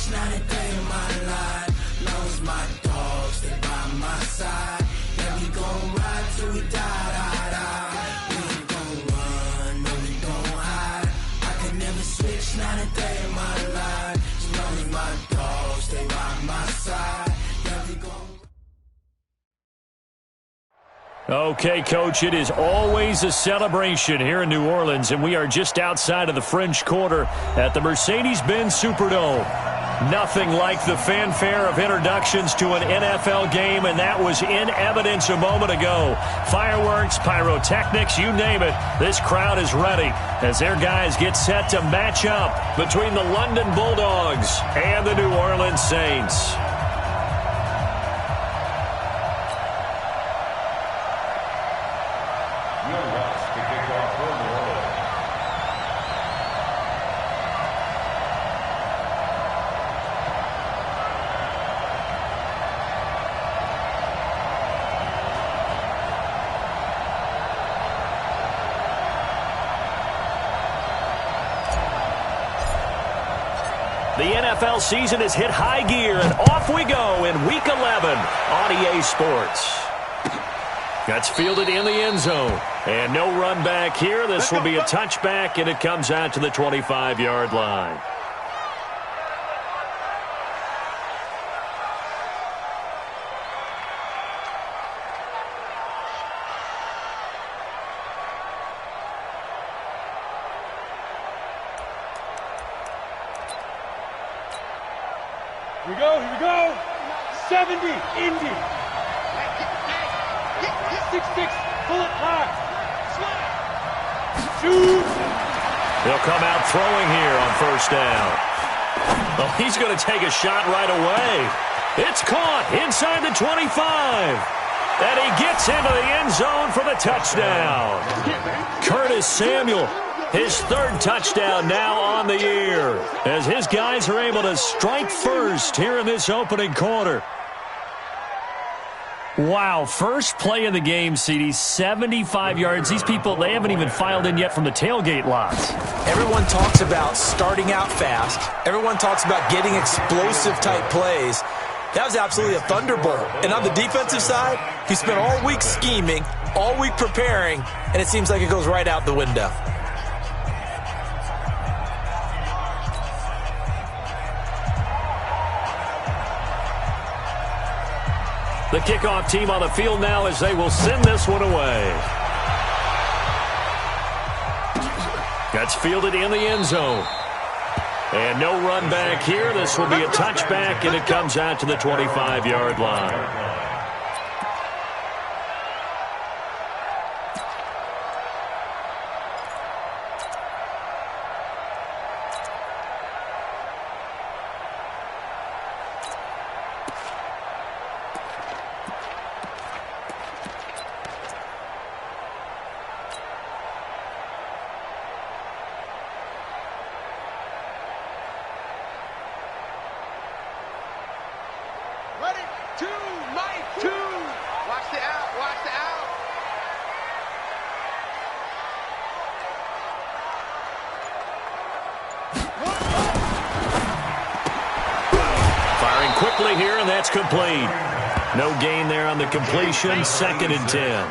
switch, not a day in my life. Long as my dogs, they by my side. Yeah, we gon' ride till we die, die, die. We ain't gon' run, no, we gon' hide. I can never switch, not a day in my life. As long as my dogs, they by my side. Yeah, we gon'. Okay, Coach, it is always a celebration here in New Orleans, and we are just outside of the French Quarter at the Mercedes-Benz Superdome. Nothing like the fanfare of introductions to an NFL game, and that was in evidence a moment ago. Fireworks, pyrotechnics, you name it, this crowd is ready as their guys get set to match up between the London Bulldogs and the New Orleans Saints. The NFL season has hit high gear, and off we go in Week 11 on EA Sports. That's fielded in the end zone. And no run back here. This will be a touchback, and it comes out to the 25-yard line. Here we go. 70, Indy. 6-6, pull it high. Shoot. They'll come out throwing here on first down. Well, he's going to take a shot right away. It's caught inside the 25. And he gets into the end zone for the touchdown. Curtis Samuel, his third touchdown now on the year, as his guys are able to strike first here in this opening quarter. Wow, first play of the game, CD, 75 yards. These people, they haven't even filed in yet from the tailgate lots. Everyone talks about starting out fast. Everyone talks about getting explosive-type plays. That was absolutely a thunderbolt. And on the defensive side, he spent all week scheming, all week preparing, and it seems like it goes right out the window. The kickoff team on the field now as they will send this one away. That's fielded in the end zone. And no run back here. This will be a touchback, and it comes out to the 25-yard line. Quickly here, and that's complete. No gain there on the completion, 2nd and 10.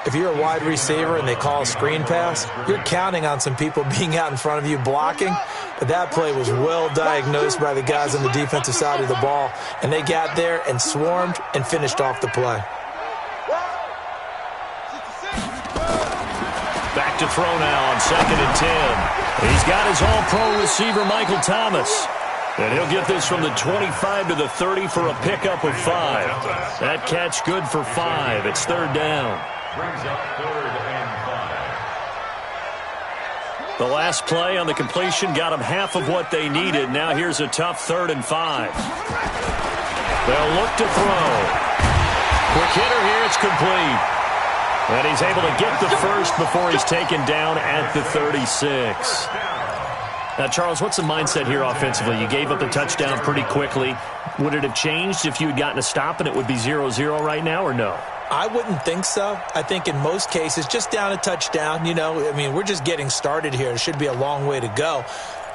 If you're a wide receiver and they call a screen pass, you're counting on some people being out in front of you blocking. But that play was well diagnosed by the guys on the defensive side of the ball, and they got there and swarmed and finished off the play. Back to throw now on 2nd and 10. He's got his all-pro receiver, Michael Thomas. And he'll get this from the 25 to the 30 for a pickup of 5. That catch good for 5. It's 3rd down. Brings up 3rd and 5. The last play on the completion got them half of what they needed. Now here's a tough 3rd and 5. They'll look to throw. Quick hitter here. It's complete. And he's able to get the first before he's taken down at the 36. Now, Charles, what's the mindset here offensively? You gave up the touchdown pretty quickly. Would it have changed if you had gotten a stop and it would be 0-0 right now, or no? I wouldn't think so. I think in most cases, just down a touchdown, we're just getting started here. It should be a long way to go.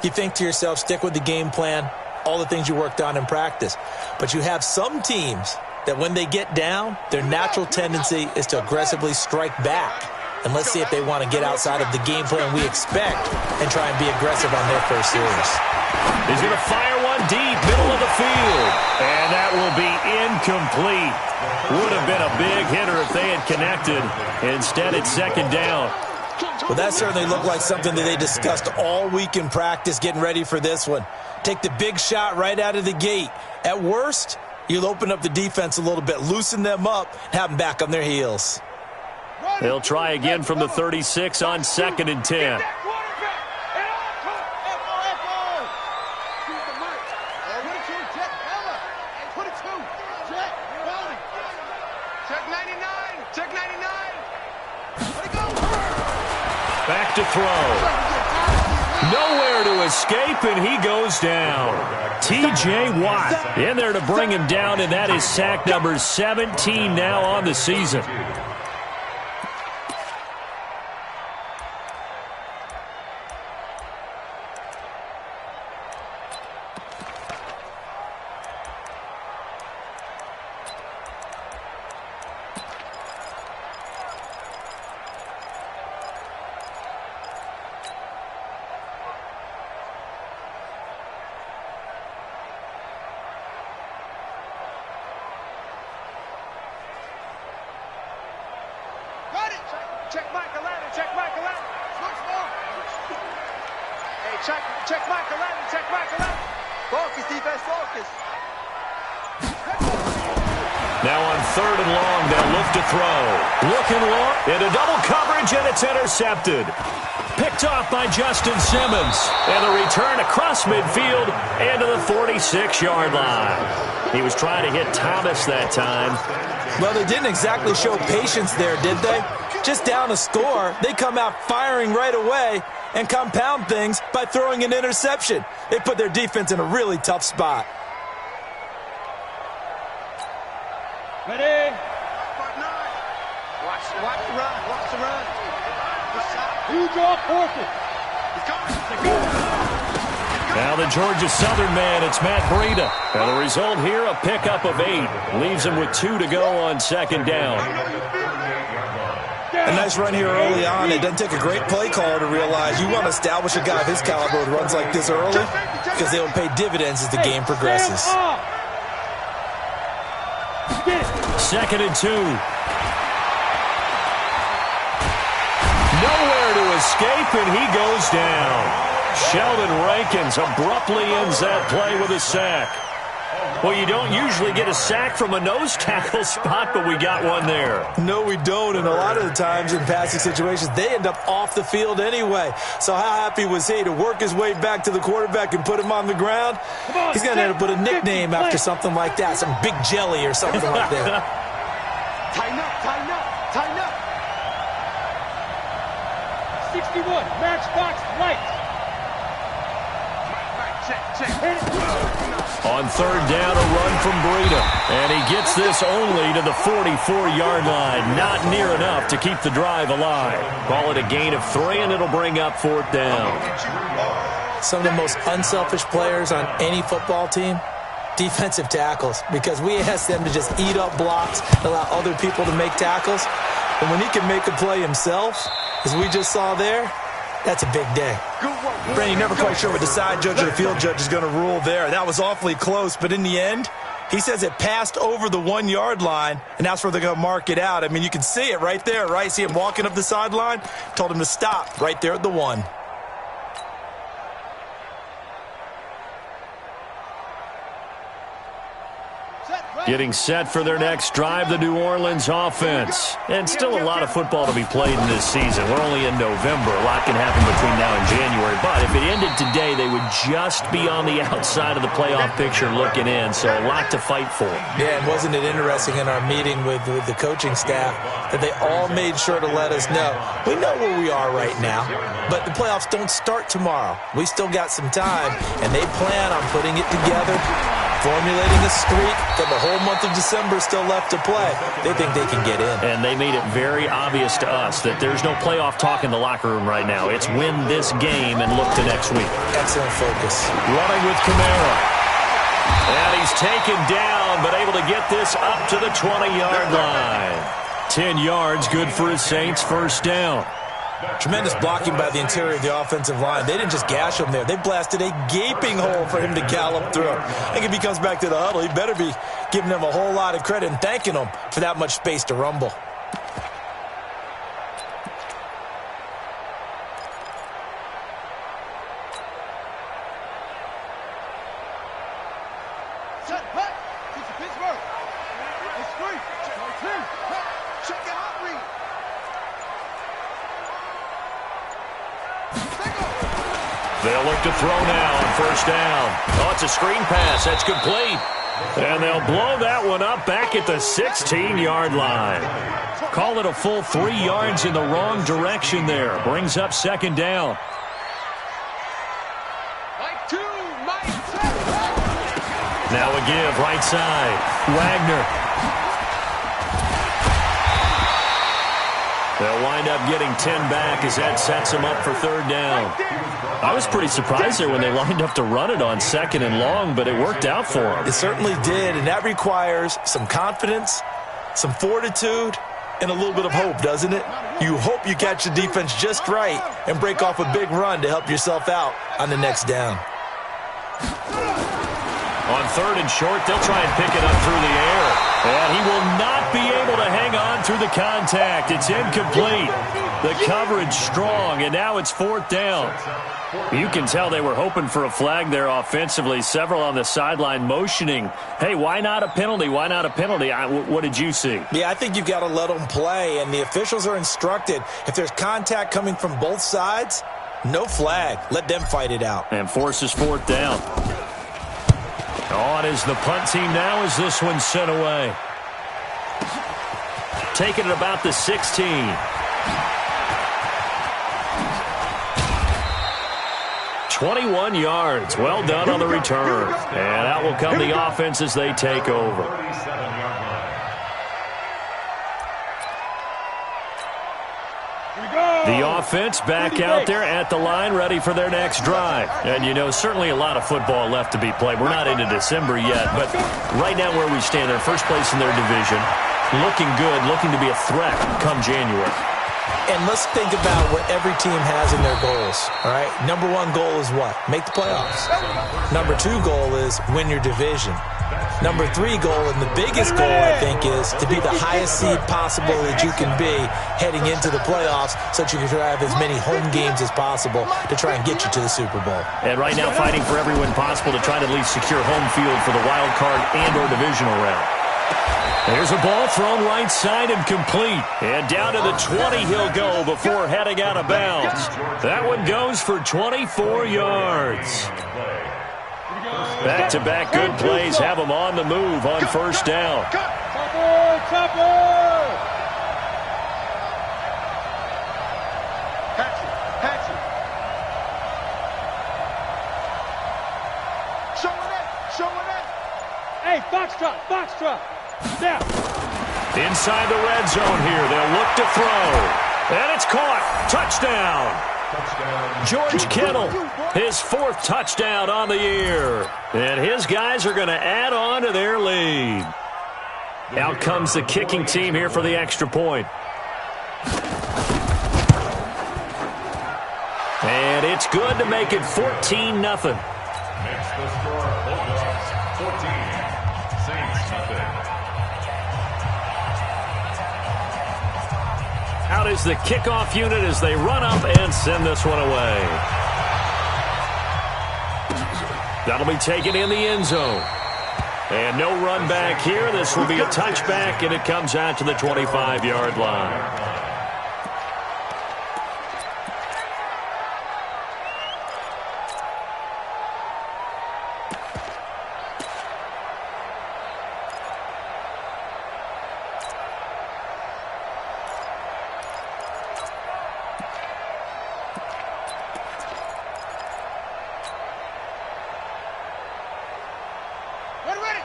You think to yourself, stick with the game plan, all the things you worked on in practice. But you have some teams that when they get down, their natural tendency is to aggressively strike back. And let's see if they want to get outside of the game plan we expect and try and be aggressive on their first series. He's going to fire one deep, middle of the field. And that will be incomplete. Would have been a big hitter if they had connected. Instead, it's second down. Well, that certainly looked like something that they discussed all week in practice getting ready for this one. Take the big shot right out of the gate. At worst, you'll open up the defense a little bit, loosen them up, have them back on their heels. They'll try again from the 36 on 2nd and 10. Back to throw. Nowhere to escape, and he goes down. T.J. Watt in there to bring him down, and that is sack number 17 now on the season. Now on 3rd and long, they'll look to throw. Looking long into double coverage, and it's intercepted. Picked off by Justin Simmons. And the return across midfield into the 46-yard line. He was trying to hit Thomas that time. Well, they didn't exactly show patience there, did they? Just down a score, they come out firing right away and compound things by throwing an interception. They put their defense in a really tough spot. Ready? Watch the run. Watch the run. Huge off forfeit. Now the Georgia Southern man, it's Matt Breida. And the result here, a pickup of 8. Leaves him with 2 to go on 2nd down. A nice run here early on. It doesn't take a great play caller to realize you want to establish a guy of his caliber with runs like this early because they will pay dividends as the game progresses. 2nd and 2. Nowhere to escape, and he goes down. Sheldon Rankins abruptly ends that play with a sack. Well, you don't usually get a sack from a nose tackle spot, but we got one there. No, we don't, and a lot of the times in passing situations, they end up off the field anyway. So how happy was he to work his way back to the quarterback and put him on the ground? He's going to end up with a nickname after something like that, some Big Jelly or something like that. Tighten up, tighten up, tighten up. 61, matchbox light. Check. On 3rd down, a run from Breida. And he gets this only to the 44-yard line. Not near enough to keep the drive alive. Call it a gain of 3, and it'll bring up 4th down. Some of the most unselfish players on any football team, defensive tackles, because we ask them to just eat up blocks, allow other people to make tackles. And when he can make a play himself, as we just saw there, that's a big day. Brandon, you're never quite sure what the side judge or the field judge is going to rule there. That was awfully close, but in the end, he says it passed over the 1-yard line, and that's where they're going to mark it out. I mean, you can see it right there, right? See him walking up the sideline? Told him to stop right there at the 1. Getting set for their next drive, the New Orleans offense. And still a lot of football to be played in this season. We're only in November. A lot can happen between now and January. But if it ended today, they would just be on the outside of the playoff picture looking in. So a lot to fight for. Yeah, and wasn't it interesting in our meeting with the coaching staff that they all made sure to let us know, we know where we are right now, but the playoffs don't start tomorrow. We still got some time, and they plan on putting it together, formulating a streak for the whole month of December still left to play. They think they can get in. And they made it very obvious to us that there's no playoff talk in the locker room right now. It's win this game and look to next week. Excellent focus. Running with Kamara. He's taken down, but able to get this up to the 20-yard line. 10 yards, good for his Saints, first down. Tremendous blocking by the interior of the offensive line. They didn't just gash him there. They blasted a gaping hole for him to gallop through. I think if he comes back to the huddle, he better be giving them a whole lot of credit and thanking them for that much space to rumble. They'll look to throw now on first down. Oh, it's a screen pass. That's complete. And they'll blow that one up back at the 16-yard line. Call it a full 3 yards in the wrong direction there. Brings up second down. Now a give, right side. Wagner. They'll wind up getting 10 back as that sets them up for third down. I was pretty surprised there when they lined up to run it on second and long, but it worked out for them. It certainly did, and that requires some confidence, some fortitude, and a little bit of hope, doesn't it? You hope you catch the defense just right and break off a big run to help yourself out on the next down. On third and short, they'll try and pick it up through the air. And he will not be able to hang on through the contact. It's incomplete. The coverage strong, and now it's fourth down. You can tell they were hoping for a flag there offensively. Several on the sideline motioning, hey, why not a penalty? Why not a penalty? What did you see? Yeah, I think you've got to let them play, and the officials are instructed. If there's contact coming from both sides, no flag. Let them fight it out. And forces fourth down. On is the punt team now as this one's sent away. Taking it about the 16. "21 yards. Well done on the return. And out will come the offense as they take over. The offense back out there at the line, ready for their next drive. And, you know, certainly a lot of football left to be played. We're not into December yet, but right now where we stand, they're first place in their division, looking good, looking to be a threat come January. And let's think about what every team has in their goals, all right? Number one goal is what? Make the playoffs. Number two goal is win your division. Number three goal, and the biggest goal, I think, is to be the highest seed possible that you can be heading into the playoffs so that you can have as many home games as possible to try and get you to the Super Bowl. And right now fighting for every win possible to try to at least secure home field for the wild card and or divisional round. There's a ball thrown right side and complete. And down to the 20 he'll go before heading out of bounds. That one goes for 24 yards. Back-to-back good plays have them on the move on first down. Hey, box drop. Now. Inside the red zone here. They'll look to throw. And it's caught. Touchdown. George Kittle, his fourth touchdown on the year. And his guys are going to add on to their lead. Out comes the kicking team here for the extra point. And it's good to make it 14-0. Makes the score Bulldogs 14, Saints nothing. Out is the kickoff unit as they run up and send this one away. That'll be taken in the end zone. And no run back here. This will be a touchback, and it comes out to the 25-yard line.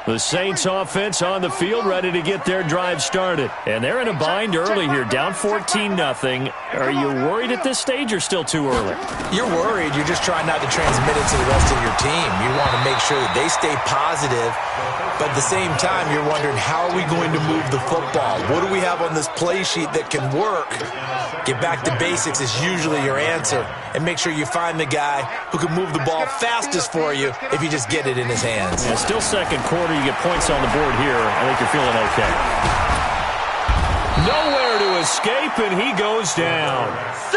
The Saints offense on the field, ready to get their drive started. And they're in a bind early here, down 14-0. Are you worried at this stage or still too early? You're worried. You're just trying not to transmit it to the rest of your team. You want to make sure that they stay positive, but at the same time, you're wondering, how are we going to move the football? What do we have on this play sheet that can work? Get back to basics is usually your answer, and make sure you find the guy who can move the ball fastest for you if you just get it in his hands. Yeah, still second quarter. You get points on the board here. I think you're feeling okay. Nowhere to escape, and he goes down.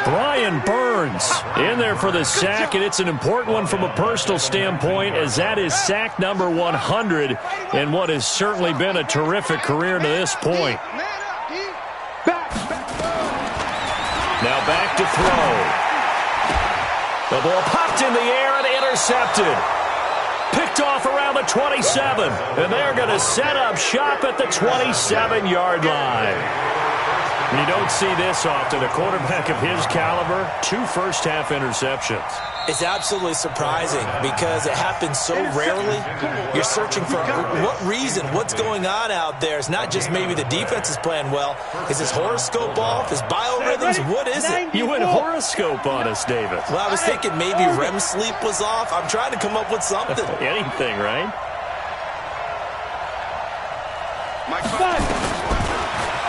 Brian Burns in there for the sack, and it's an important one from a personal standpoint, as that is sack number 100 in what has certainly been a terrific career to this point. Now back to throw. The ball popped in the air and intercepted. Picked off around the 27, and they're going to set up shop at the 27-yard line. You don't see this often. A quarterback of his caliber, 2 first-half interceptions. It's absolutely surprising because it happens so rarely. You're searching for what reason, what's going on out there. It's not just maybe the defense is playing well. Is his horoscope off? His biorhythms? What is it? You went horoscope on us, David. Well, I was thinking maybe REM sleep was off. I'm trying to come up with something. Anything, right?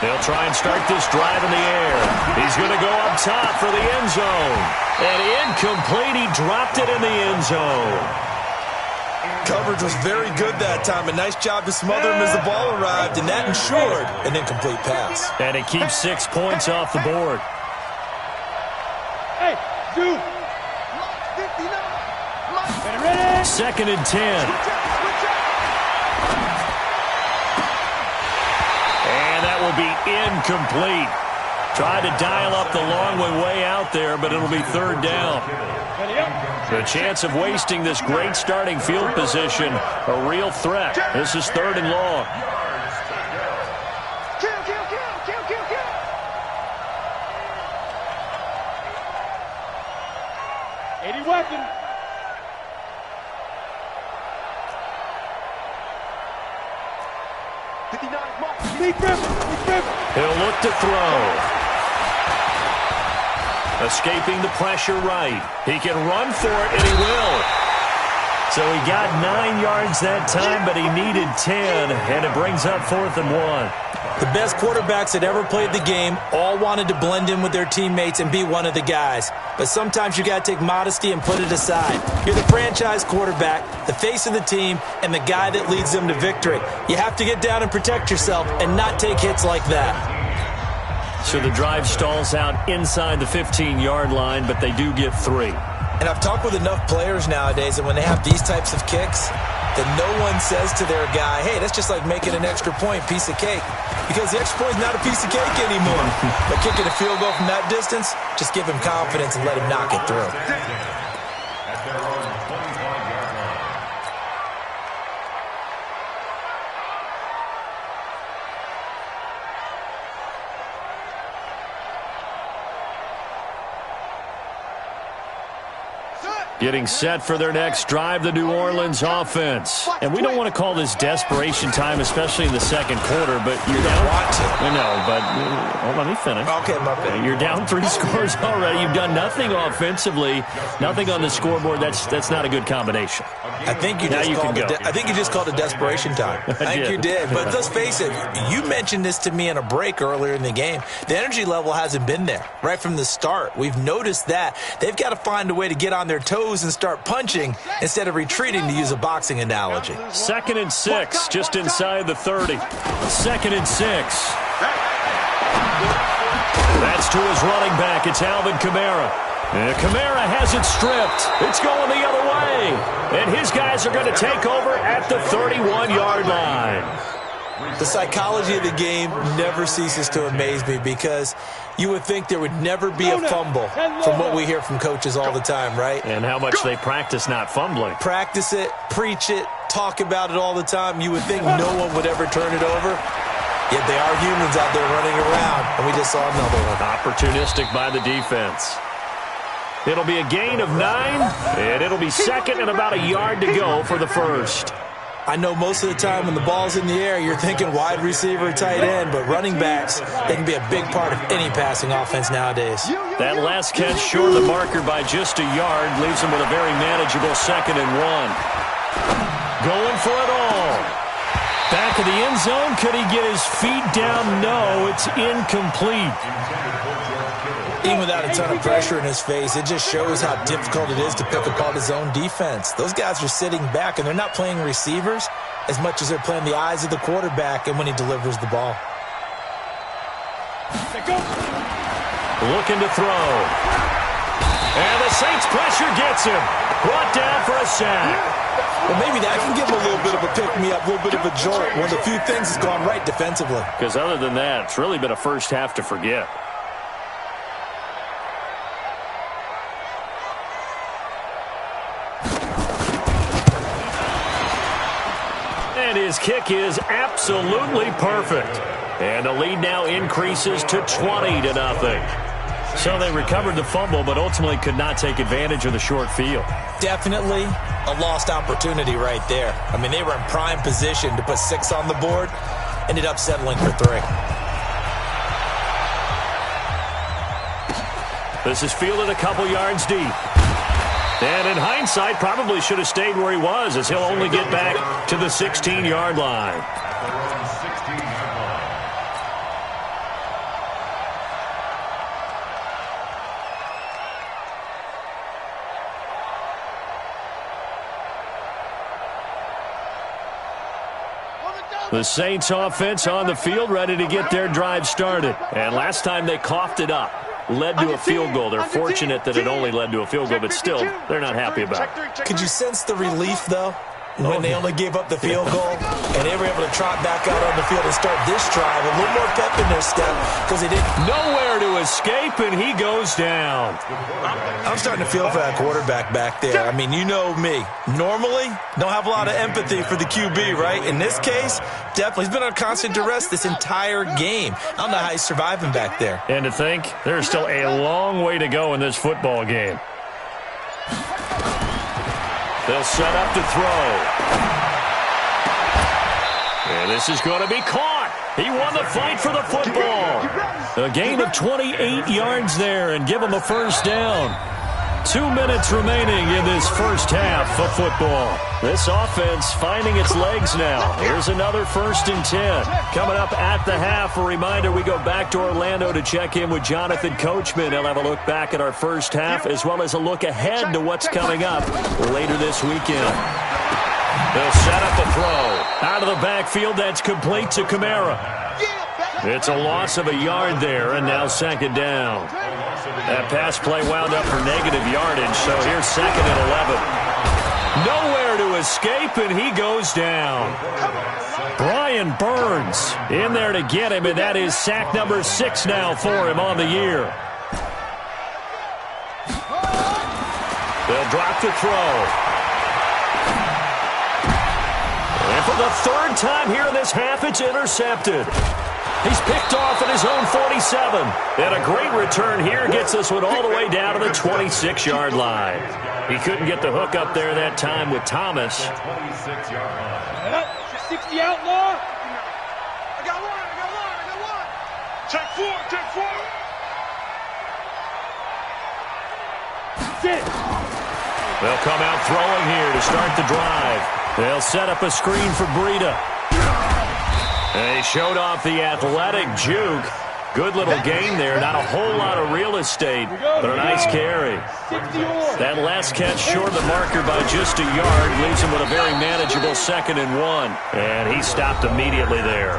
They'll try and start this drive in the air. He's going to go up top for the end zone. And incomplete. He dropped it in the end zone. Coverage was very good that time. A nice job to smother him as the ball arrived, and that ensured an incomplete pass. And it keeps 6 points off the board. Hey, dude. 2nd and 10. Will be incomplete. Tried to dial up the long way out there, but it'll be 3rd down. The chance of wasting this great starting field position, a real threat. This is 3rd and long. Weapon. He'll look to throw. Escaping the pressure right. He can run for it, and he will. So he got 9 yards that time, but he needed 10, and it brings up 4th and 1. The best quarterbacks that ever played the game all wanted to blend in with their teammates and be one of the guys. But sometimes you got to take modesty and put it aside. You're the franchise quarterback, the face of the team, and the guy that leads them to victory. You have to get down and protect yourself and not take hits like that. So the drive stalls out inside the 15-yard line, but they do get 3. And I've talked with enough players nowadays that when they have these types of kicks, that no one says to their guy, hey, that's just like making an extra point, piece of cake. Because the extra point is not a piece of cake anymore. But kicking a field goal from that distance, just give him confidence and let him knock it through. Getting set for their next drive, the New Orleans offense. And we don't want to call this desperation time, especially in the second quarter, but you're down. I know, but let me finish. Okay, my bad. You're down 3 scores already. You've done nothing offensively, nothing on the scoreboard. That's not a good combination. I think you just called it desperation time. I think you did. But let's face it, you mentioned this to me in a break earlier in the game. The energy level hasn't been there right from the start. We've noticed that. They've got to find a way to get on their toes and start punching instead of retreating, to use a boxing analogy. 2nd and 6, just inside the 30. 2nd and 6. That's to his running back. It's Alvin Kamara. And Kamara has it stripped. It's going the other way. And his guys are going to take over at the 31-yard line. The psychology of the game never ceases to amaze me, because you would think there would never be a fumble from what we hear from coaches all the time, right? And how much they practice not fumbling. Practice it, preach it, talk about it all the time. You would think no one would ever turn it over. Yet they are humans out there running around, and we just saw another one. Opportunistic by the defense. It'll be a gain of 9, and it'll be 2nd and about a yard to go for the first. I know most of the time when the ball's in the air, you're thinking wide receiver, tight end, but running backs, they can be a big part of any passing offense nowadays. That last catch short of the marker by just a yard leaves him with a very manageable 2nd and 1. Going for it all. Back of the end zone. Could he get his feet down? No, it's incomplete. Even without a ton of pressure in his face, it just shows how difficult it is to pick apart his own defense. Those guys are sitting back, and they're not playing receivers as much as they're playing the eyes of the quarterback and when he delivers the ball. Looking to throw. And the Saints pressure gets him. Brought down for a sack. Well, maybe that can give him a little bit of a pick-me-up, a little bit of a jolt. One of the few things that's gone right defensively. Because other than that, it's really been a first half to forget. And his kick is absolutely perfect. And the lead now increases to 20-0. So they recovered the fumble, but ultimately could not take advantage of the short field. Definitely a lost opportunity right there. I mean, they were in prime position to put 6 on the board, ended up settling for 3. This is fielded a couple yards deep. And in hindsight, probably should have stayed where he was, as he'll only get back to the 16-yard line. The Saints offense on the field, ready to get their drive started. And last time they coughed it up, led to a field goal. They're fortunate that it only led to a field goal, but still, they're not happy about it. Could you sense the relief, though, when they only gave up the field goal? And they were able to trot back out on the field and start this drive. A little more pep in their step because they didn't. Nowhere to escape, and he goes down. I'm starting to feel for that quarterback back there. I mean, you know me. Normally, don't have a lot of empathy for the QB, right? In this case, definitely. He's been on constant duress this entire game. I don't know how he's surviving back there. And to think, there's still a long way to go in this football game. They'll set up to throw. And this is going to be caught. He won the fight for the football. A gain of 28 yards there and give him a first down. 2 minutes remaining in this first half of football. This offense finding its legs now. Here's another 1st and 10. Coming up at the half, a reminder, we go back to Orlando to check in with Jonathan Coachman. He'll have a look back at our first half as well as a look ahead to what's coming up later this weekend. They'll set up the throw. Out of the backfield, that's complete to Kamara. It's a loss of a yard there, and now 2nd down. That pass play wound up for negative yardage, so here's 2nd and 11. Nowhere to escape, and he goes down. Brian Burns in there to get him, and that is sack number 6 now for him on the year. They'll drop the throw. And for the 3rd time here in this half, it's intercepted. He's picked off at his own 47. And a great return here gets this one all the way down to the 26-yard line. He couldn't get the hook up there that time with Thomas. 60 outlaw. I got one. Check 4. Sit. They'll come out throwing here to start the drive. They'll set up a screen for Breida. They showed off the athletic juke. Good little gain there. Not a whole lot of real estate, but a nice carry. That last catch short of the marker by just a yard leaves him with a very manageable 2nd and 1. And he stopped immediately there.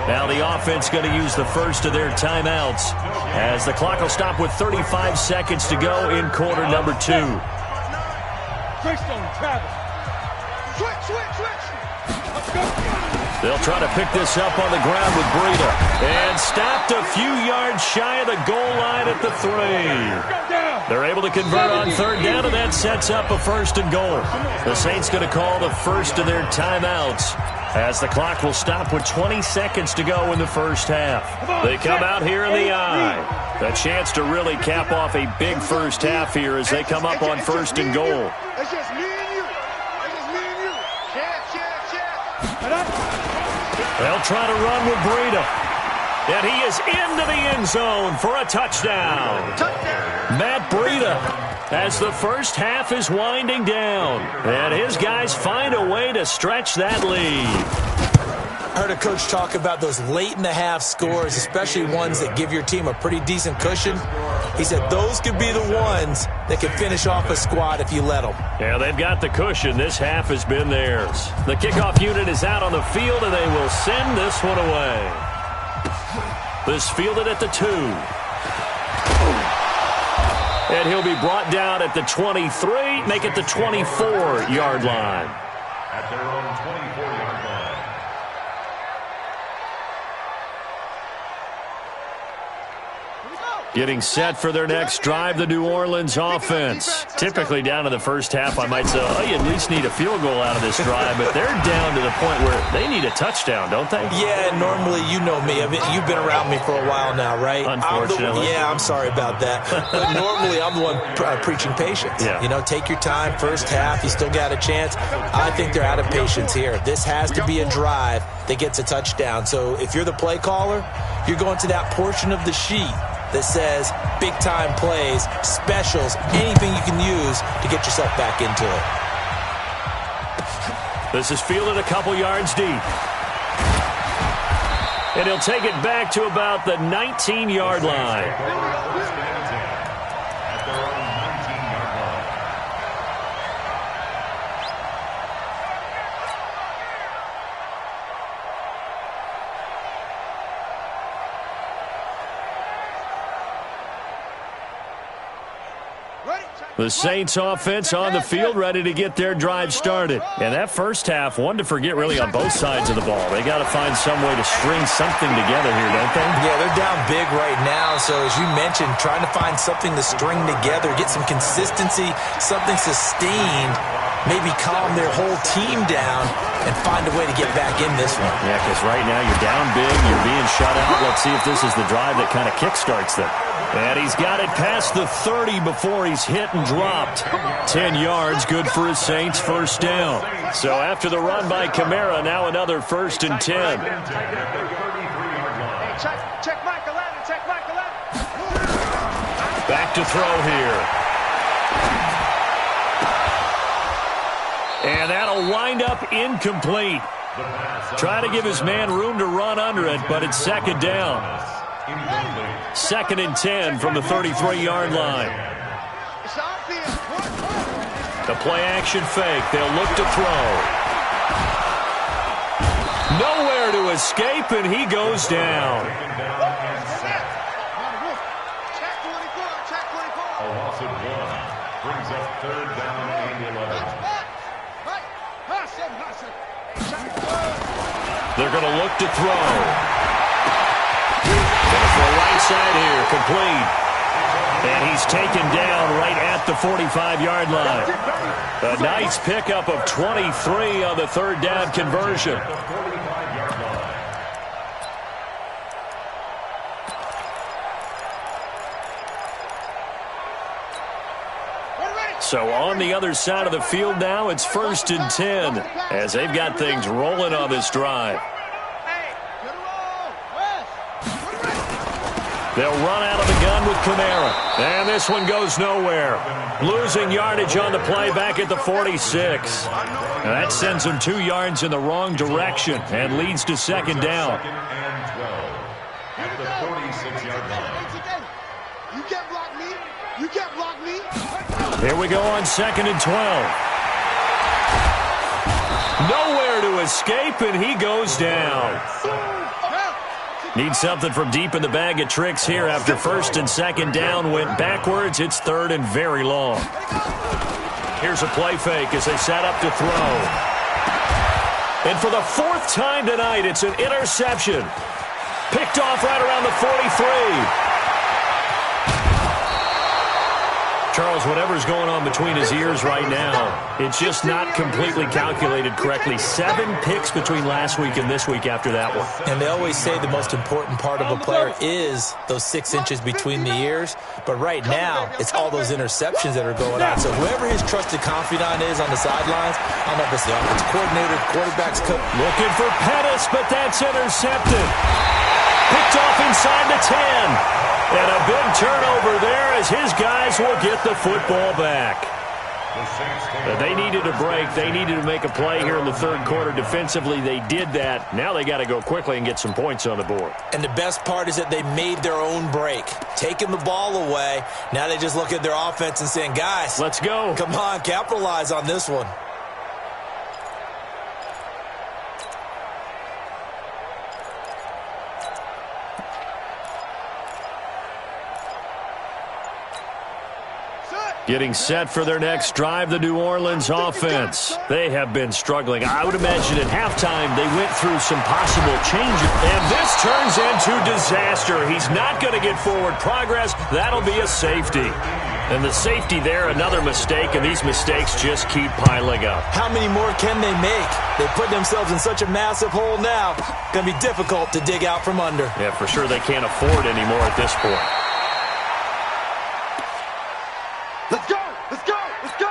Now the offense going to use the first of their timeouts as the clock will stop with 35 seconds to go in quarter number 2. They'll try to pick this up on the ground with Breida. And stopped a few yards shy of the goal line at the 3. They're able to convert on 3rd down, and that sets up a 1st and goal. The Saints going to call the first of their timeouts as the clock will stop with 20 seconds to go in the first half. They come out here in the eye. A chance to really cap off a big first half here as they come up on 1st and goal. It's just me and you. It's just me and you. They'll try to run with Breida. And he is into the end zone for a touchdown. Matt Breida, as the first half is winding down. And his guys find a way to stretch that lead. I heard a coach talk about those late-in-the-half scores, especially ones that give your team a pretty decent cushion. He said those could be the ones that could finish off a squad if you let them. Yeah, they've got the cushion. This half has been theirs. The kickoff unit is out on the field, and they will send this one away. This fielded at the 2. And he'll be brought down at the 23, make it the 24-yard line. At their own 24-yard line. Getting set for their next drive, the New Orleans offense. Typically down to the first half, I might say, oh, you at least need a field goal out of this drive, but they're down to the point where they need a touchdown, don't they? Yeah, normally, you know me. You've been around me for a while now, right? Unfortunately. I'm sorry about that. But normally, I'm the one preaching patience. Yeah. You know, take your time, first half, you still got a chance. I think they're out of patience here. This has to be a drive that gets a touchdown. So if you're the play caller, you're going to that portion of the sheet that says big-time plays, specials, anything you can use to get yourself back into it. This is fielded a couple yards deep. And he'll take it back to about the 19-yard line. At their own 19-yard line. The Saints offense on the field, ready to get their drive started. And that first half, one to forget really on both sides of the ball. They got to find some way to string something together here, don't they? Yeah, they're down big right now. So as you mentioned, trying to find something to string together, get some consistency, something sustained, maybe calm their whole team down and find a way to get back in this one. Yeah, because right now you're down big, you're being shut out. Let's see if this is the drive that kind of kickstarts them. And he's got it past the 30 before he's hit and dropped. 10 yards, good for his Saints first down. So after the run by Kamara, now another 1st and 10. Check Mike 11, check Mike 11. Back to throw here. And that'll wind up incomplete. Trying to give his man room to run under it, but it's 2nd down. 2nd and 10 from the 33-yard line. The play-action fake. They'll look to throw. Nowhere to escape, and he goes down. A loss of 1 brings up 3rd down and 11. They're going to look to throw. For right side here, complete. And he's taken down right at the 45-yard line. A nice pickup of 23 on the 3rd down conversion. So on the other side of the field now, it's 1st and 10 as they've got things rolling on this drive. They'll run out of the gun with Kamara. And this one goes nowhere. Losing yardage on the play back at the 46. And that sends them 2 yards in the wrong direction and leads to 2nd down. 2nd and 12 at the 46-yard line. You can't block me. You can't block me. Here we go on 2nd and 12. Nowhere to escape, and he goes down. Need something from deep in the bag of tricks here after 1st and 2nd down went backwards. It's 3rd and very long. Here's a play fake as they set up to throw. And for the 4th time tonight, it's an interception. Picked off right around the 43. Charles, whatever's going on between his ears right now, it's just not completely calculated correctly. 7 picks between last week and this week after that one. And they always say the most important part of a player is those 6 inches between the ears. But right now, it's all those interceptions that are going on. So whoever his trusted confidant is on the sidelines, I don't know if it's the offensive coordinator, quarterback's coach. Looking for Pettis, but that's intercepted. Picked off inside the 10. And a big turnover there as his guys will get the football back. They needed a break. They needed to make a play here in the third quarter. Defensively, they did that. Now they got to go quickly and get some points on the board. And the best part is that they made their own break, taking the ball away. Now they just look at their offense and saying, guys, let's go. Come on, capitalize on this one. Getting set for their next drive, the New Orleans offense. They have been struggling. I would imagine at halftime they went through some possible changes. And this turns into disaster. He's not going to get forward progress. That'll be a safety. And the safety there, another mistake, and these mistakes just keep piling up. How many more can they make? They put themselves in such a massive hole now. Going to be difficult to dig out from under. Yeah, for sure they can't afford anymore at this point. Let's go! Let's go! Let's go!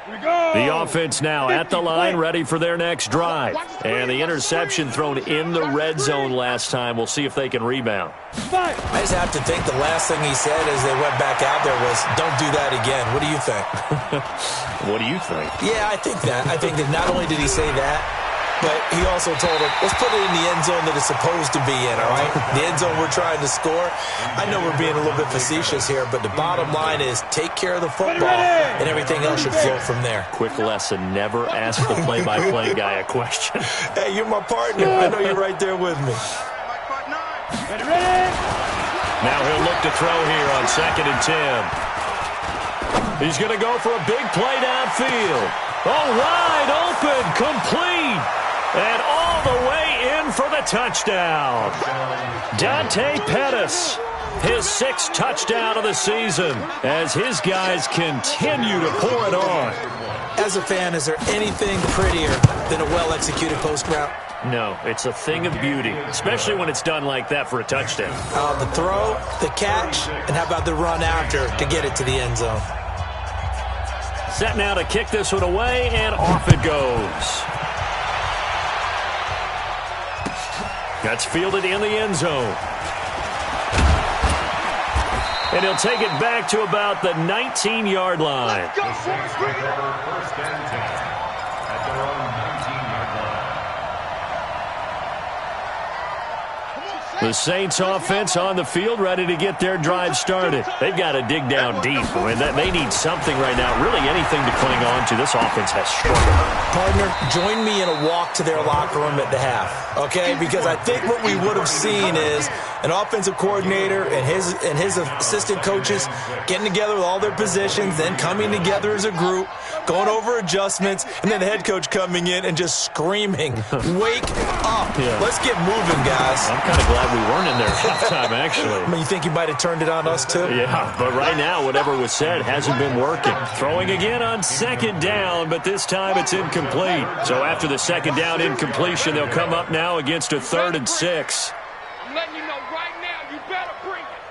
Here we go! The offense now at the line, ready for their next drive. And the interception thrown in the red zone last time. We'll see if they can rebound. I just have to think the last thing he said as they went back out there was, don't do that again. What do you think? What do you think? Yeah, I think that. I think that not only did he say that, but he also told him, let's put it in the end zone that it's supposed to be in, all right? The end zone we're trying to score. I know we're being a little bit facetious here, but the bottom line is take care of the football, and everything else should flow from there. Quick lesson, never ask the play-by-play guy a question. Hey, you're my partner. I know you're right there with me. Now he'll look to throw here on 2nd and 10. He's going to go for a big play downfield. Oh, wide open, complete. And all the way in for the touchdown. Dante Pettis, his 6th touchdown of the season as his guys continue to pour it on. As a fan, is there anything prettier than a well-executed post route? No, it's a thing of beauty, especially when it's done like that for a touchdown. The throw, the catch, and how about the run after to get it to the end zone? Set now to kick this one away, and off it goes. That's fielded in the end zone. And he'll take it back to about the 19-yard line. Let's go, Forrest, bring it up. First and 10 at their own 19-yard line. The Saints offense on the field, ready to get their drive started. They've got to dig down deep. I mean, they need something right now, really anything to cling on to. This offense has struggled. Partner, join me in a walk to their locker room at the half, okay? Because I think what we would have seen is an offensive coordinator and his assistant coaches getting together with all their positions, then coming together as a group, going over adjustments, and then the head coach coming in and just screaming, wake up. Yeah. Let's get moving, guys. I'm kind of glad we weren't in there at halftime, actually. I mean, you think you might have turned it on us, too? Yeah, but right now, whatever was said hasn't been working. Throwing again on 2nd down, but this time it's incomplete. So after the 2nd down incompletion, they'll come up now against a 3rd and 6. I'm letting you know right now, you better bring it.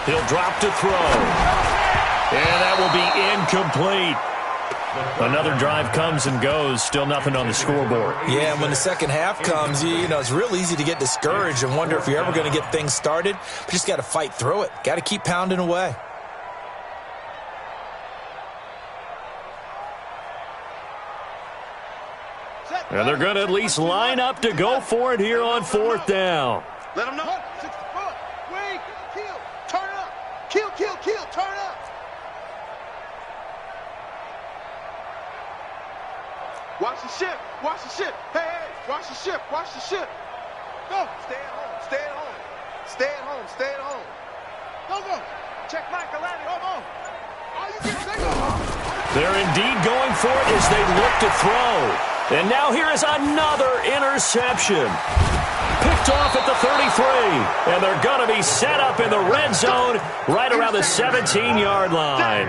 He'll drop to throw. And that will be incomplete. Another drive comes and goes. Still nothing on the scoreboard. Yeah, and when the second half comes, you know, it's real easy to get discouraged and wonder if you're ever going to get things started. But you just got to fight through it. Got to keep pounding away. And they're going to at least line up to go for it here on 4th down. Let them know. 60 foot. Wait. Kill. Turn up. Kill, kill, kill. Turn up. Watch the ship. Watch the ship. Hey, hey. Watch the ship. Watch the ship. Go. Stay at home. Stay at home. Stay at home. Stay at home. Go, go. Check Michael Lanning. Hold on. All you get, stay go. They're indeed going for it as they look to throw. And now here is another interception. Picked off at the 33. And they're going to be set up in the red zone right around the 17-yard line.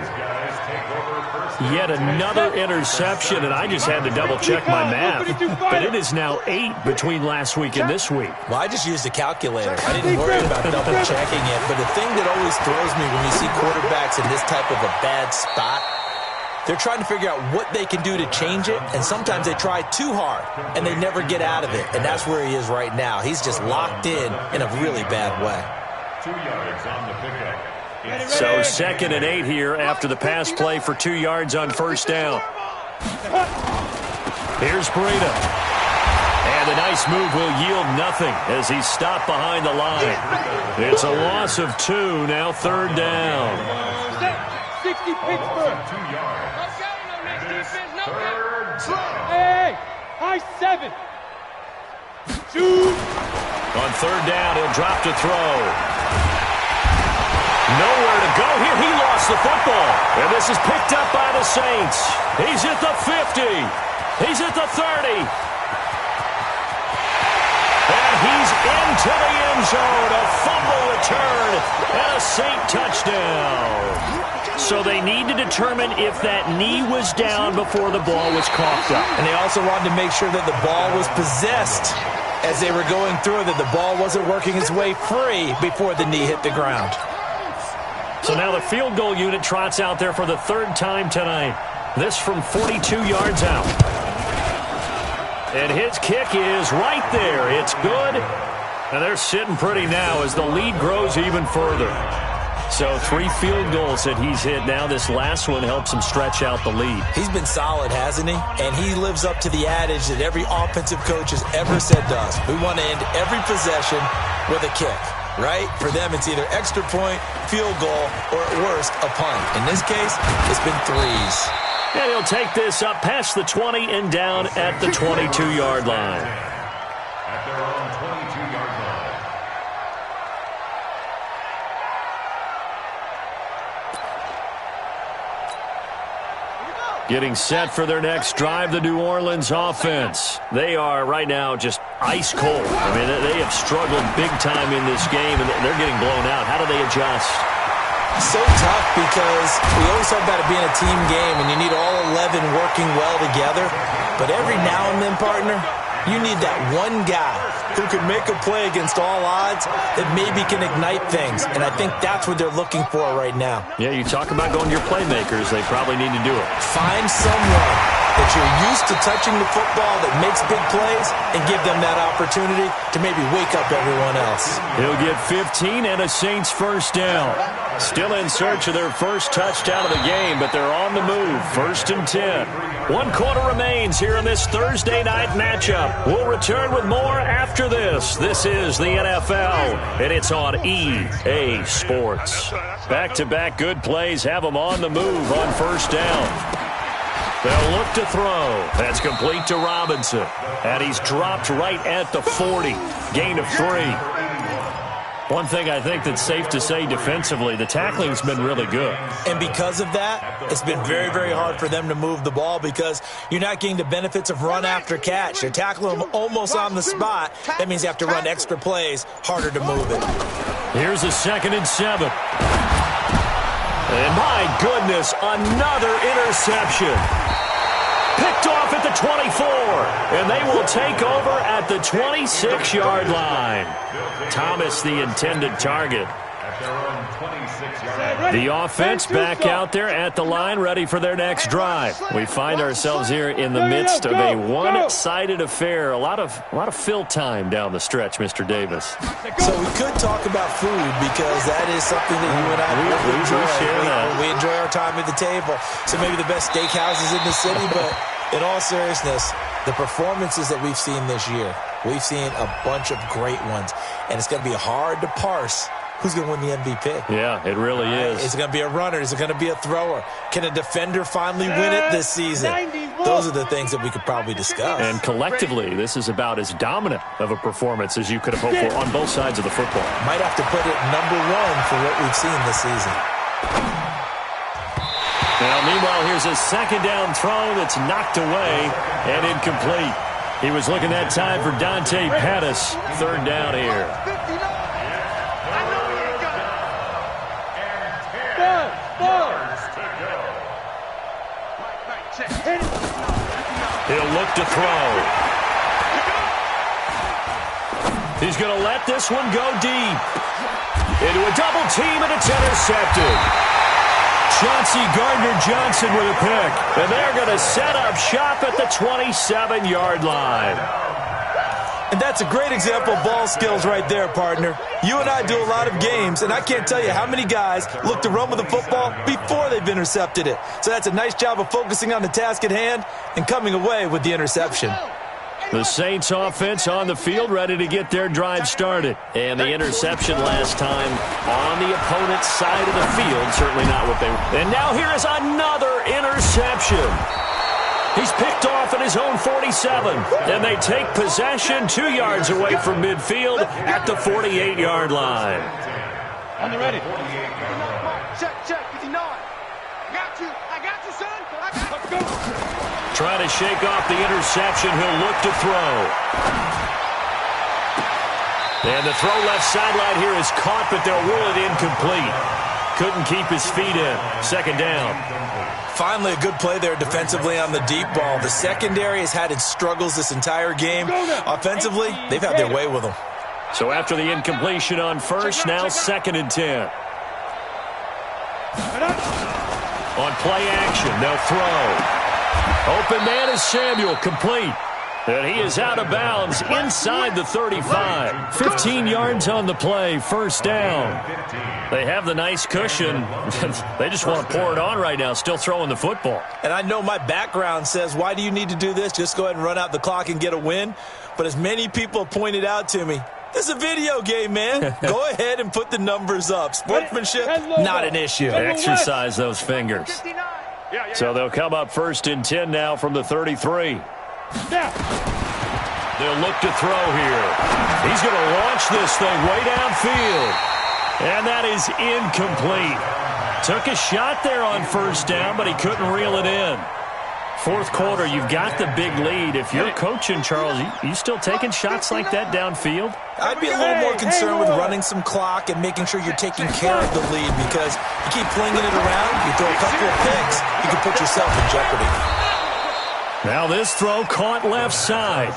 Yet another interception, and I just had to double-check my math. But it is now 8 between last week and this week. Well, I just used a calculator. I didn't worry about double-checking it. But the thing that always throws me when you see quarterbacks in this type of a bad spot, they're trying to figure out what they can do to change it, and sometimes they try too hard, and they never get out of it. And that's where he is right now. He's just locked in a really bad way. 2 yards on the pickup. So 2nd and 8 here after the pass play for 2 yards on first down. Here's Breida. And a nice move will yield nothing as he's stopped behind the line. It's a loss of 2, now 3rd down. 60 Pittsburgh. 2 yards. Hey, high 7. Shoot. On 3rd down, he'll drop to throw. Nowhere to go here. He lost the football. And this is picked up by the Saints. He's at the 50. He's at the 30. And he's into the end zone. A fumble return and a Saint touchdown. So they need to determine if that knee was down before the ball was coughed up. And they also wanted to make sure that the ball was possessed as they were going through, that the ball wasn't working its way free before the knee hit the ground. So now the field goal unit trots out there for the 3rd time tonight. This from 42 yards out. And his kick is right there. It's good. And they're sitting pretty now as the lead grows even further. So 3 field goals that he's hit now. This last one helps him stretch out the lead. He's been solid, hasn't he? And he lives up to the adage that every offensive coach has ever said to us. We want to end every possession with a kick. Right? For them, it's either extra point, field goal, or at worst, a punt. In this case, it's been 3s. And he'll take this up past the 20 and down at the 22-yard line. At their own 22-yard line. Getting set for their next drive, the New Orleans offense. They are right now just ice cold. I mean, they have struggled big time in this game, and they're getting blown out. How do they adjust? So tough because we always talk about it being a team game, and you need all 11 working well together. But every now and then, partner, you need that one guy who can make a play against all odds that maybe can ignite things. And I think that's what they're looking for right now. Yeah, you talk about going to your playmakers. They probably need to do it. Find someone that you're used to touching the football that makes big plays and give them that opportunity to maybe wake up everyone else. He'll get 15 and a Saints first down. Still in search of their first touchdown of the game, but they're on the move. 1st and 10. 1 quarter remains here in this Thursday night matchup. We'll return with more after this. This is the NFL, and it's on EA Sports. Back-to-back good plays have them on the move on first down. They'll look to throw. That's complete to Robinson. And he's dropped right at the 40. Gain of 3. One thing I think that's safe to say defensively, the tackling's been really good. And because of that, it's been very, very hard for them to move the ball because you're not getting the benefits of run after catch. They're tackling them almost on the spot. That means you have to run extra plays, harder to move it. Here's a 2nd and 7. And my goodness, another interception. Picked off at the 24, and they will take over at the 26-yard line. Thomas, the intended target. The offense back out there at the line, ready for their next drive. We find ourselves here in the midst of a one-sided affair. A lot of fill time down the stretch, Mr. Davis. So we could talk about food because that is something that you and I enjoy. We enjoy our time at the table. So maybe the best steakhouses in the city, but in all seriousness, the performances that we've seen this year, we've seen a bunch of great ones, and it's going to be hard to parse who's going to win the MVP. Yeah, it really is. Is it going to be a runner? Is it going to be a thrower? Can a defender finally win it this season? Those are the things that we could probably discuss. And collectively, this is about as dominant of a performance as you could have hoped for on both sides of the football. Might have to put it #1 for what we've seen this season. Now, meanwhile, here's a second down throw that's knocked away and incomplete. He was looking that time for Dante Pettis. Third down here. He'll look to throw. He's going to let this one go deep. Into a double team, and it's intercepted. Chauncey Gardner-Johnson with a pick. And they're going to set up shop at the 27-yard line. And that's a great example of ball skills right there, partner. You and I do a lot of games, and I can't tell you how many guys look to run with the football before they've intercepted it. So that's a nice job of focusing on the task at hand and coming away with the interception. The Saints offense on the field, ready to get their drive started. And the interception last time on the opponent's side of the field. Certainly not what they... And now here is another interception. He's picked off at his own 47. And they take possession 2 yards away from midfield at the 48-yard line. On the ready. Check, 59. I got you, son. Let's go. Trying to shake off the interception. He'll look to throw. And the throw left sideline here is caught, but they'll rule it incomplete. Couldn't keep his feet in. Second down. Finally, a good play there defensively on the deep ball. The secondary has had its struggles this entire game. Offensively, they've had their way with them. So after the incompletion on first, now 2nd and 10. On play action, they'll throw. Open man is Samuel, complete. And he is out of bounds inside the 35. 15 yards on the play, first down. They have the nice cushion. They just want to pour it on right now, still throwing the football. And I know my background says, why do you need to do this? Just go ahead and run out the clock and get a win. But as many people pointed out to me, this is a video game, man. Go ahead and put the numbers up. Sportsmanship, not an issue. Exercise those fingers. So they'll come up 1st and 10 now from the 33. They'll look to throw here. He's going to launch this thing way downfield. And that is incomplete. Took a shot there on first down, but he couldn't reel it in. Fourth quarter, you've got the big lead. If you're coaching, Charles, you still taking shots like that downfield? I'd be a little more concerned with running some clock and making sure you're taking care of the lead, because you keep flinging it around, you throw a couple of picks, you can put yourself in jeopardy. Now this throw caught left side.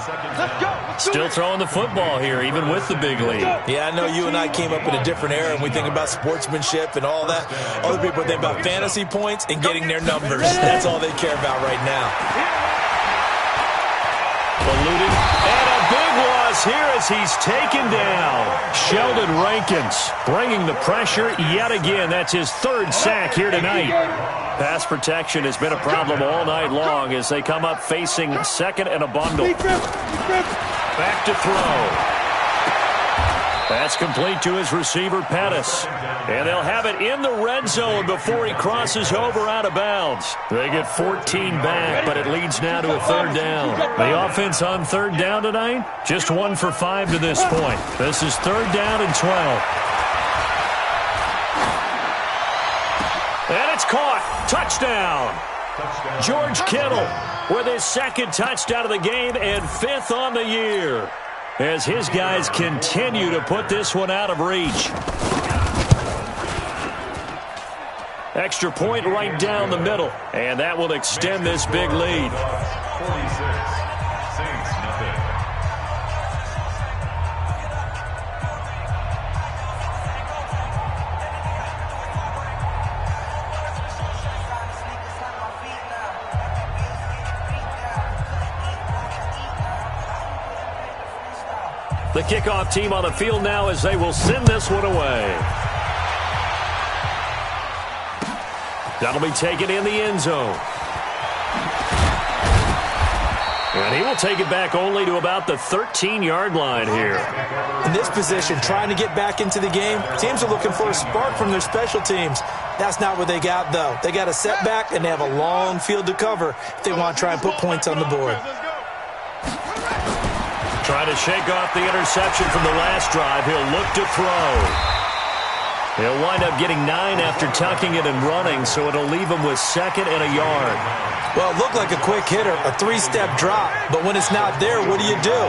Still throwing the football here, even with the big lead. Yeah, I know you and I came up in a different era, and we think about sportsmanship and all that. Other people think about fantasy points and getting their numbers. That's all they care about right now. Eluding, and a big loss here as he's taken down. Sheldon Rankins bringing the pressure yet again. That's his 3rd sack here tonight. Pass protection has been a problem all night long as they come up facing 2nd and a bundle. Back to throw. That's complete to his receiver, Pettis. And they'll have it in the red zone before he crosses over out of bounds. They get 14 back, but it leads now to a 3rd down. The offense on 3rd down tonight, just 1 for 5 to this point. This is 3rd down and 12. And it's caught. Touchdown. George Kittle with his 2nd touchdown of the game and 5th on the year, as his guys continue to put this one out of reach. Extra point right down the middle, and that will extend this big lead. 46, Saints nothing. The kickoff team on the field now as they will send this one away. That'll be taken in the end zone. And he will take it back only to about the 13-yard line here. In this position, trying to get back into the game, teams are looking for a spark from their special teams. That's not what they got, though. They got a setback, and they have a long field to cover if they want to try and put points on the board. Trying to shake off the interception from the last drive. He'll look to throw. He'll wind up getting 9 after tucking it and running, so it'll leave him with 2nd and a yard. Well, it looked like a quick hitter, a 3-step drop, but when it's not there, what do?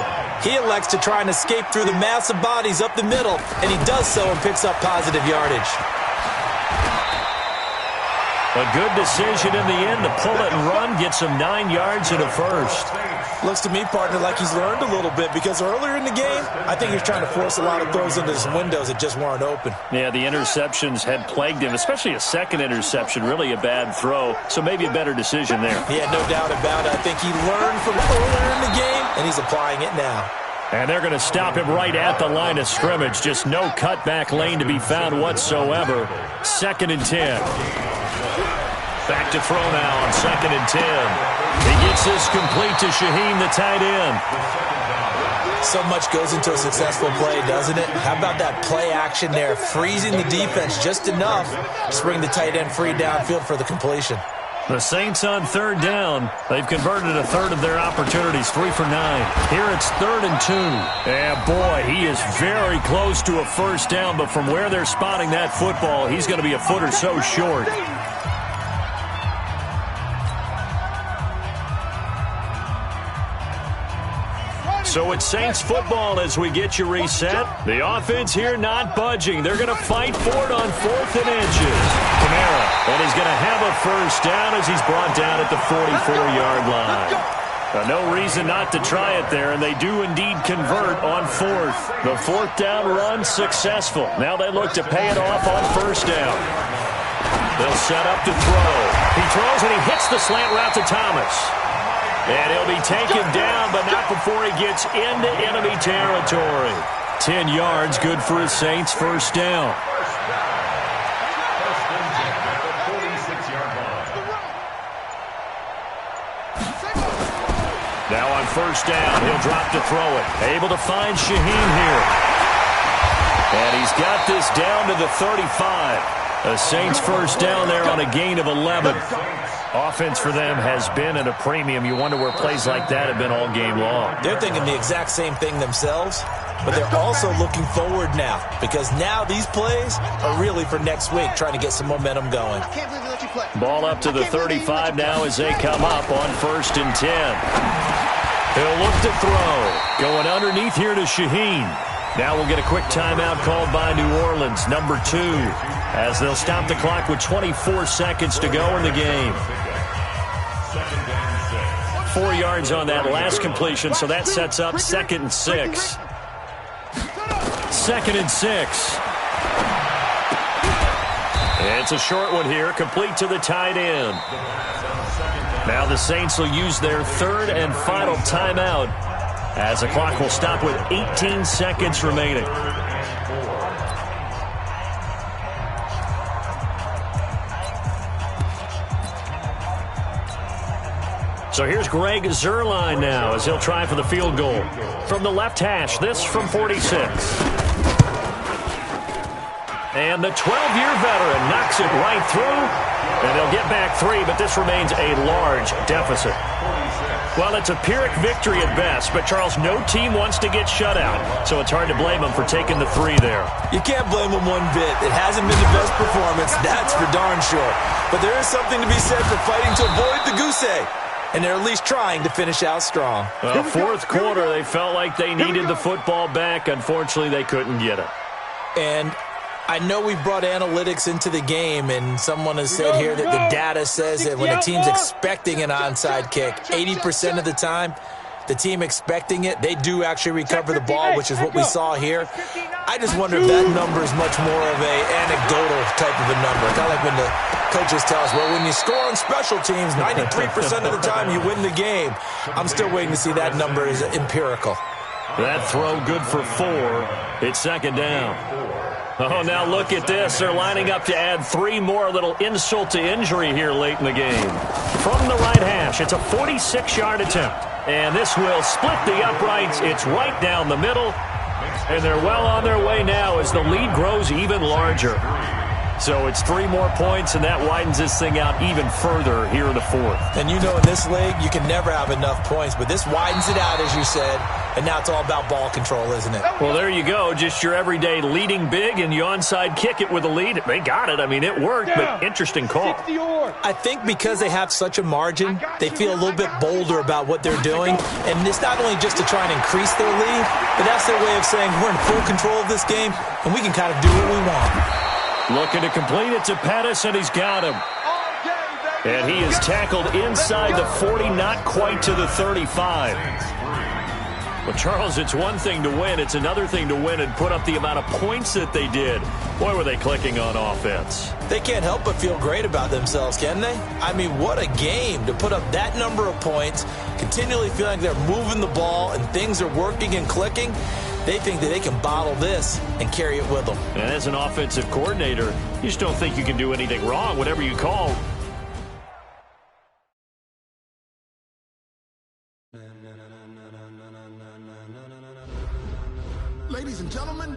He elects to try and escape through the mass of bodies up the middle, and he does so and picks up positive yardage. A good decision in the end to pull it and run, gets him 9 yards and a first. Looks to me, partner, like he's learned a little bit because earlier in the game, I think he was trying to force a lot of throws into some windows that just weren't open. Yeah, the interceptions had plagued him, especially a second interception, really a bad throw, so maybe a better decision there. Yeah, no doubt about it. I think he learned from earlier in the game, and he's applying it now. And they're going to stop him right at the line of scrimmage. Just no cutback lane to be found whatsoever. 2nd and 10. Back to throw now on 2nd and 10. He gets this complete to Shaheen, the tight end. So much goes into a successful play, doesn't it? How about that play action there, freezing the defense just enough to bring the tight end free downfield for the completion. The Saints on 3rd down. They've converted a third of their opportunities, 3 for 9. Here it's 3rd and 2. Yeah, boy, he is very close to a first down, but from where they're spotting that football, he's going to be a foot or so short. So it's Saints football as we get you reset. The offense here not budging. They're going to fight for it on 4th and inches. Kamara, and he's going to have a first down as he's brought down at the 44-yard line. No reason not to try it there, and they do indeed convert on 4th. The 4th down run successful. Now they look to pay it off on 1st down. They'll set up to throw. He throws, and he hits the slant route to Thomas. And he'll be taken down, but not before he gets into enemy territory. 10 yards, good for his Saints first down. Now on 1st down, he'll drop to throw it. Able to find Shaheen here. And he's got this down to the 35. The Saints first down there on a gain of 11. Offense for them has been at a premium. You wonder where plays like that have been all game long. They're thinking the exact same thing themselves, but they're also looking forward now because now these plays are really for next week, trying to get some momentum going. Ball up to the 35 now as they come up on 1st and 10. He'll look to throw. Going underneath here to Shaheen. Now we'll get a quick timeout called by New Orleans, number 2, as they'll stop the clock with 24 seconds to go in the game. 4 yards on that last completion, so that sets up 2nd and 6. 2nd and 6. It's a short one here, complete to the tight end. Now the Saints will use their 3rd and final timeout, as the clock will stop with 18 seconds remaining. So here's Greg Zuerlein now as he'll try for the field goal. From the left hash, this from 46. And the 12-year veteran knocks it right through. And they'll get back 3, but this remains a large deficit. Well, it's a Pyrrhic victory at best, but, Charles, no team wants to get shut out, so it's hard to blame them for taking the 3 there. You can't blame them one bit. It hasn't been the best performance, that's for darn sure. But there is something to be said for fighting to avoid the goose egg, and they're at least trying to finish out strong. Well, 4th quarter, they felt like they needed the football back. Unfortunately, they couldn't get it. And I know we've brought analytics into the game, and someone has said here that the data says that when a team's expecting an onside kick, 80% of the time, the team expecting it, they do actually recover the ball, which is what we saw here. I just wonder if that number is much more of an anecdotal type of a number. Kind of like when the coaches tell us, well, when you score on special teams, 93% of the time you win the game. I'm still waiting to see that number is empirical. That throw good for 4. It's 2nd down. Oh, now look at this. They're lining up to add 3 more, little insult to injury here late in the game. From the right hash, it's a 46-yard attempt. And this will split the uprights. It's right down the middle. And they're well on their way now as the lead grows even larger. So it's 3 more points, and that widens this thing out even further here in the fourth. And you know in this league, you can never have enough points, but this widens it out, as you said, and now it's all about ball control, isn't it? Well, there you go. Just your everyday leading big, and you onside kick it with a lead. They got it. I mean, it worked, but interesting call. I think because they have such a margin, they feel a little bit bolder about what they're doing, and it's not only just to try and increase their lead, but that's their way of saying we're in full control of this game, and we can kind of do what we want. Looking to complete it to Pettis, and he's got him. And he is tackled inside the 40, not quite to the 35. Well, Charles, it's one thing to win. It's another thing to win and put up the amount of points that they did. Boy, were they clicking on offense. They can't help but feel great about themselves, can they? I mean, what a game to put up that number of points, continually feeling like they're moving the ball and things are working and clicking. They think that they can bottle this and carry it with them. And as an offensive coordinator, you just don't think you can do anything wrong, whatever you call. Ladies and gentlemen,